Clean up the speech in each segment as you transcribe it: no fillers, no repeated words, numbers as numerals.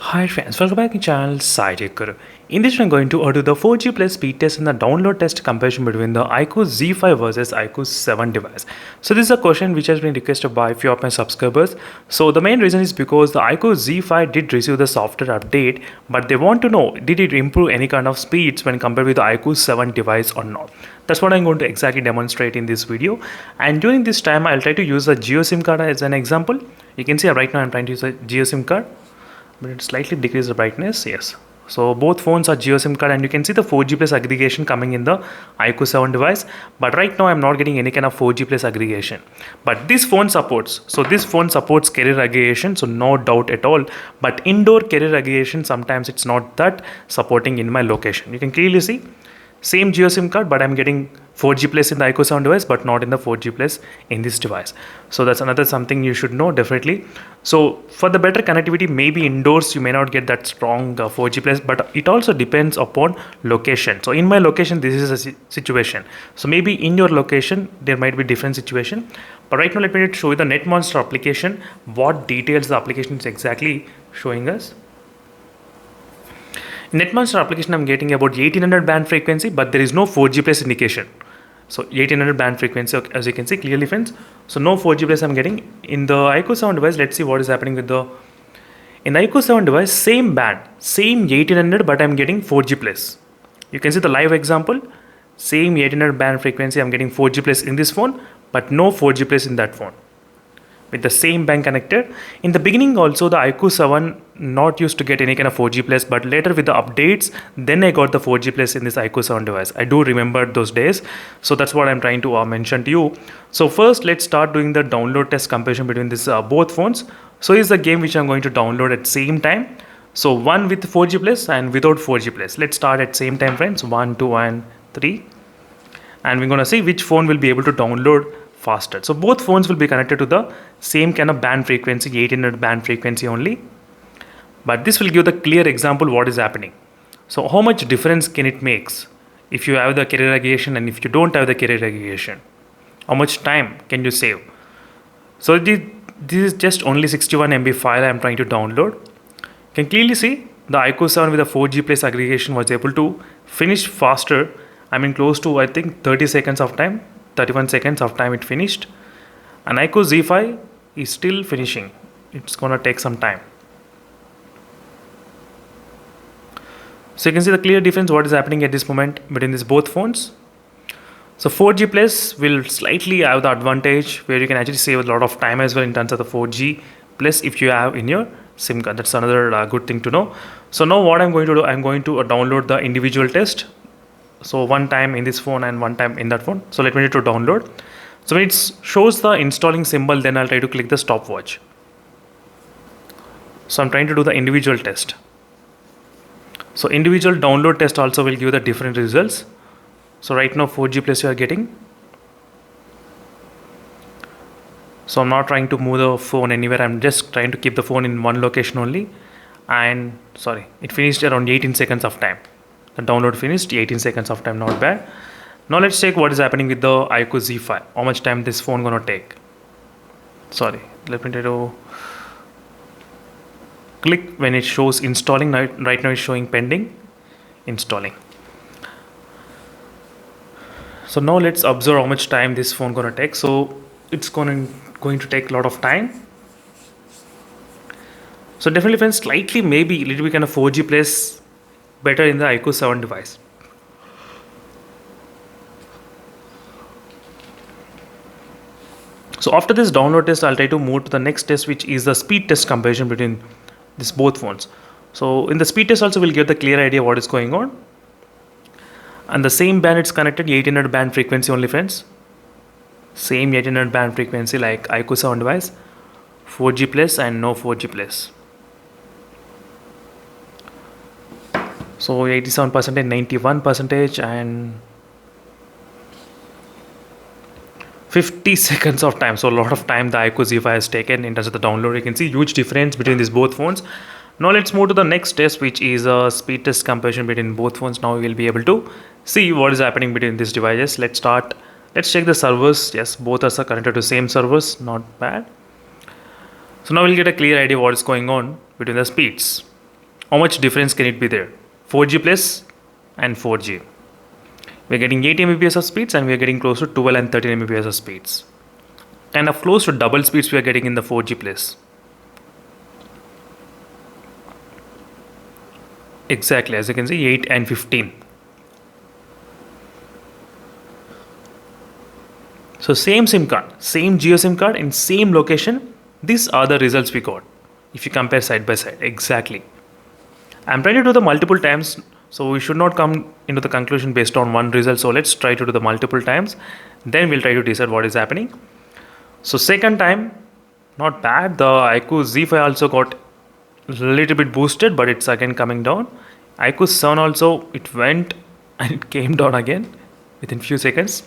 Hi friends, welcome back to channel SciTech Guru. In this I'm going to do the 4G plus speed test and the download test comparison between the iQOO Z5 versus iQOO 7 device. So this is a question which has been requested by a few of my subscribers. So the main reason is because the iQOO Z5 did receive the software update, but they want to know did it improve any kind of speeds when compared with the iQOO 7 device or not. That's what I'm going to exactly demonstrate in this video. And during this time I'll try to use the Jio SIM card as an example. You can see right now I'm trying to use a Jio SIM card, but it slightly decreases the brightness. Yes, so both phones are Jio SIM card, and you can see the 4G plus aggregation coming in the iQOO 7 device. But right now I'm not getting any kind of 4G plus aggregation, but this phone supports. So this phone supports carrier aggregation, so no doubt at all. But indoor carrier aggregation, sometimes it's not that supporting in my location. You can clearly see same Jio SIM card, but I'm getting 4G plus in the iQOO 7 device, but not in the 4G plus in this device. So that's another something you should know definitely. So for the better connectivity, maybe indoors you may not get that strong 4G plus, but it also depends upon location. So in my location, this is a situation. So maybe in your location, there might be different situation. But right now, let me show you the NetMonster application, what details the application is exactly showing us. In NetMonster application, I'm getting about 1800 band frequency, but there is no 4G plus indication. So 1800 band frequency, as you can see clearly friends. So no 4G plus I'm getting. In the iQOO 7 device, let's see what is happening with the, in the iQOO 7 device, same band, same 1800, but I'm getting 4G plus. You can see the live example, same 1800 band frequency, I'm getting 4G plus in this phone, but no 4G plus in that phone, with the same band connected. In the beginning also the iQOO 7 not used to get any kind of 4G plus, but later with the updates, then I got the 4G plus in this iQOO 7 device. I do remember those days. So that's what I'm trying to mention to you. So first let's start doing the download test comparison between this both phones. So is the game which I'm going to download at same time. So one with 4G plus and without 4G plus. Let's start at same time friends, 1, 2 and 3. And we're going to see which phone will be able to download faster. So both phones will be connected to the same kind of band frequency, 1800 band frequency only. But this will give the clear example what is happening. So how much difference can it makes if you have the carrier aggregation and if you don't have the carrier aggregation? How much time can you save? So this is just only 61 MB file I am trying to download. You can clearly see the iQOO 7 with the 4G plus aggregation was able to finish faster. I mean close to I think 30 seconds of time. 31 seconds of time it finished, and iQOO Z5 is still finishing. It's gonna take some time. So you can see the clear difference what is happening at this moment between these both phones. So 4G plus will slightly have the advantage where you can actually save a lot of time as well in terms of the 4G plus if you have in your SIM card. That's another good thing to know. So now what I'm going to do, I'm going to download the individual test. So one time in this phone and one time in that phone. So let me need to download. So when it shows the installing symbol, then I'll try to click the stopwatch. So I'm trying to do the individual test. So individual download test also will give the different results. So right now 4G plus you are getting. So I'm not trying to move the phone anywhere. I'm just trying to keep the phone in one location only. And sorry, it finished around 18 seconds of time. The download finished, 18 seconds of time, not bad. Now let's check what is happening with the iQOO Z5. How much time this phone gonna take? Sorry, let me try to click when it shows installing. Right now it's showing pending, installing. So now let's observe how much time this phone gonna take. So it's going to take a lot of time. So definitely friends, slightly maybe a little bit kind of 4G plus better in the iQOO 7 device. So after this download test, I'll try to move to the next test, which is the speed test comparison between these both phones. So in the speed test also we'll get the clear idea what is going on. And the same band it's connected, 1800 band frequency only friends. Same 1800 band frequency like iQOO 7 device, 4G plus and no 4G plus. So 87%, 91% and 50 seconds of time. So a lot of time the iQOO Z5 has taken in terms of the download. You can see huge difference between these both phones. Now let's move to the next test, which is a speed test comparison between both phones. Now we will be able to see what is happening between these devices. Let's start. Let's check the servers. Yes, both are connected to same servers. Not bad. So now we'll get a clear idea what is going on between the speeds. how much difference can it be there? 4G plus and 4G. We're getting 80 Mbps of speeds and we're getting close to 12 and 13 Mbps of speeds. Kind of close to double speeds we are getting in the 4G plus. Exactly, as you can see, 8 and 15. So same SIM card, same Jio SIM card in same location. These are the results we got if you compare side by side. Exactly. I'm trying to do the multiple times, so we should not come into the conclusion based on one result. So let's try to do the multiple times, then we'll try to decide what is happening. So second time, not bad. The iQOO Z5 also got a little bit boosted, but it's again coming down. iQOO 7 also, it went and it came down again within few seconds.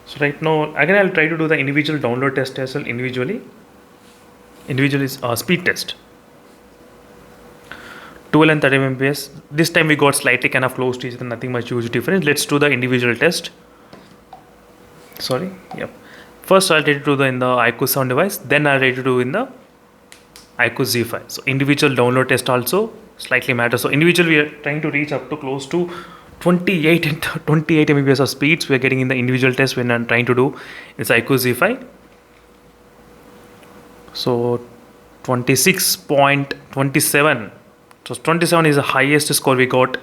So right now, again I'll try to do the individual download test as well individually. Individual is speed test. 12 and 30 Mbps. This time we got slightly kind of close to each other, nothing much huge difference. Let's do the individual test. Sorry, yep. First I'll try to do in the iQOO 7 device, then I'll try to do in the iQOO Z5. So individual download test also slightly matters. So individual we are trying to reach up to close to 28 and 28 Mbps of speeds we are getting in the individual test when I'm trying to do this iQOO Z5. So 26.27. So 27 is the highest score we got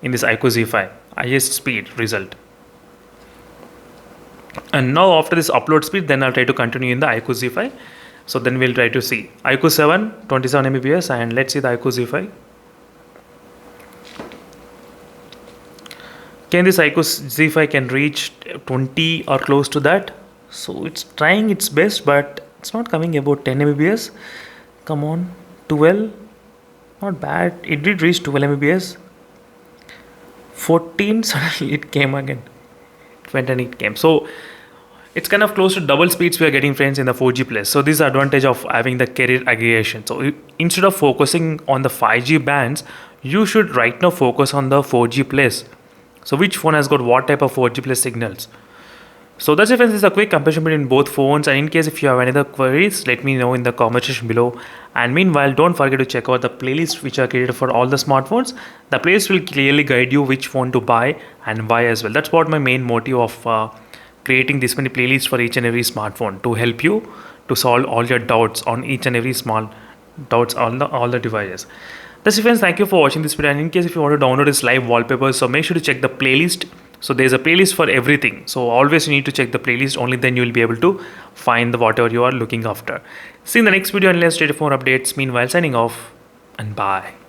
in this iQOO Z5, highest speed result. And now after this upload speed, then I'll try to continue in the iQOO Z5. So then we'll try to see iQOO 7, 27 Mbps, and let's see the iQOO Z5. Can this iQOO Z5 can reach 20 or close to that? So it's trying its best, but it's not coming about 10 Mbps. Come on, 12. Not bad. It did reach 12 Mbps. 14, suddenly it came again. It went and it came. So it's kind of close to double speeds we are getting, friends, in the 4G plus. So this is the advantage of having the carrier aggregation. So instead of focusing on the 5G bands, you should right now focus on the 4G plus. So which phone has got what type of 4G plus signals? So that's it, friends. This is a quick comparison between both phones, and in case if you have any other queries, let me know in the comment section below. And meanwhile, don't forget to check out the playlists which are created for all the smartphones. The playlist will clearly guide you which phone to buy and why as well. That's what my main motive of creating this many playlists for each and every smartphone, to help you to solve all your doubts on each and every small doubts on all the devices. That's it, friends. Thank you for watching this video, and in case if you want to download this live wallpaper, so make sure to check the playlist. So there's a playlist for everything. So always you need to check the playlist, only then you will be able to find the whatever you are looking after. See you in the next video, and let's stay for more updates. Meanwhile, signing off and bye.